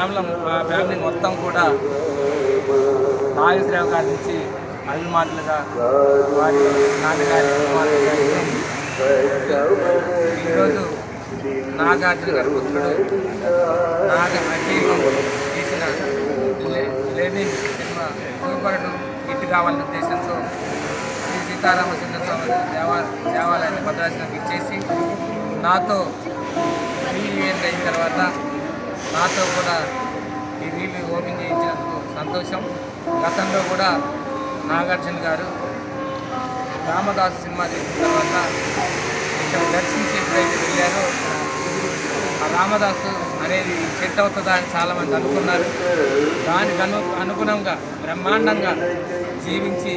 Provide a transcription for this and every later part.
Family మొత్తం కూడా నాగేశ్వరరావు గారి నుంచి అభిమానులుగా వారి నాన్నగారి అభిమానులుగా ఈరోజు నాగార్జున గారి పుత్రుడు తీసిన లెనిన్ సినిమా సూపర్ హిట్ కావాలనే ఉద్దేశంతో శ్రీ సీతారామచంద్ర స్వామి దేవాలయాన్ని భద్రాచలంకి ఇచ్చేసి నాతో రీఈవెంట్ అయిన తర్వాత నాతో కూడా ఈ రీలు ఓపెన్ చేయించినందుకు సంతోషం. గతంలో కూడా నాగార్జున గారు రామదాసు సినిమా చేసిన తర్వాత ఇక్కడ దర్శించి ఎప్పుడైతే వెళ్ళారో ఆ రామదాసు అనేది సెట్ అవుతుందా అని చాలామంది అనుకున్నారు. దానికి అనుగుణంగా బ్రహ్మాండంగా జీవించి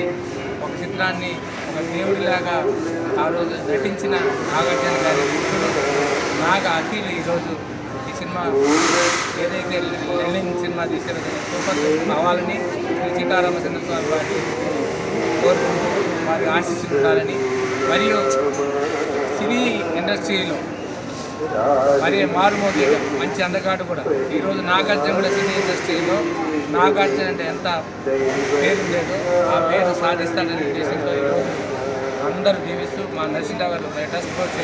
ఒక చిత్రాన్ని ఒక దేవుడిలాగా ఆ రోజు నటించిన నాగార్జున గారి మిత్రుడు నాగ అఖిల్ ఈరోజు ఈ సినిమా ఏదైతే లెనిన్ సినిమా తీసిన సూపర్ కావాలని శ్రీ సీతారామచంద్ర స్వామి వారిని కోరుకుంటూ వారి ఆశీస్సులు ఉండాలని, మరియు సినీ ఇండస్ట్రీలో మరి మారుమోగిగా మంచి అందగాడు కూడా ఈరోజు నాగార్జున కూడా సినీ ఇండస్ట్రీలో నాగార్జున అంటే ఎంత పేరు లేదో ఆ పేరు సాధిస్తాడనే ఉద్దేశంతో ఈరోజు అందరూ జీవిస్తూ మా నరసింహరావు గారు లేటెస్ట్ కోచ్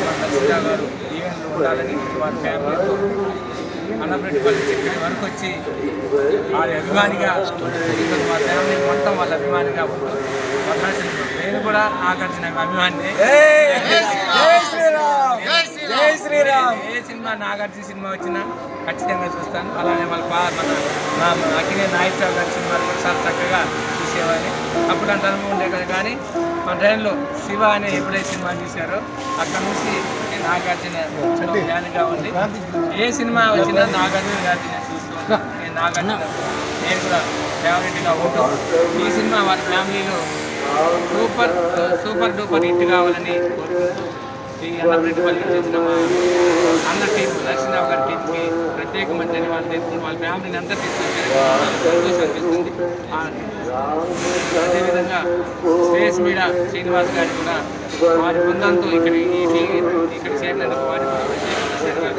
మా నరసింహరావు గారు ఈవెంట్లు ఉండాలని వారి ఫ్యామిలీతో అన్నపరెడ్డిపల్లి ఇక్కడి వరకు వచ్చి వారి అభిమానిగా మా ఫ్యామిలీ మొత్తం వాళ్ళ అభిమానిగా ఉంటూ నేను కూడా నాగార్జున అభిమాని. ఏ సినిమా నాగార్జున సినిమా వచ్చినా ఖచ్చితంగా చూస్తాను. అలానే మన అక్కినే నాగేశ్వరరావు గారి సినిమాలు కూడా చాలా చక్కగా చూసేవాడిని. అప్పుడు అంత అనుభవం ఉండే కదా, కానీ మా ట్రైన్లో శివ అనే ఎప్పుడైతే సినిమా చూశారో అక్కడ నుంచి నాగార్జున ఫ్యాన్గా ఉంది. ఏ సినిమా వచ్చినా నాగార్జున గారిని చూస్తున్నాను. నేను కూడా ఫేవరెట్గా ఉంటాం. ఈ సినిమా వారి ఫ్యామిలీలో సూపర్ డూపర్ హిట్ కావాలని కోరుకుంటూ ఈ అన్నపరెడ్డిపల్లి చేసిన మా అన్న టీం నరసింహరావు గారి టీంకి ప్రత్యేకమైన ధన్యవాదాలు తెలుపుకుంటూ వాళ్ళ ఫ్యామిలీని అంతా తీసుకొచ్చి సంతోషం అనిపిస్తుంది. అదేవిధంగా స్పేస్ మీడియా శ్రీనివాస్ గారి కూడా వారి బృందంతో ఇక్కడ చేరినందుకు వారి ప్రత్యేకంగా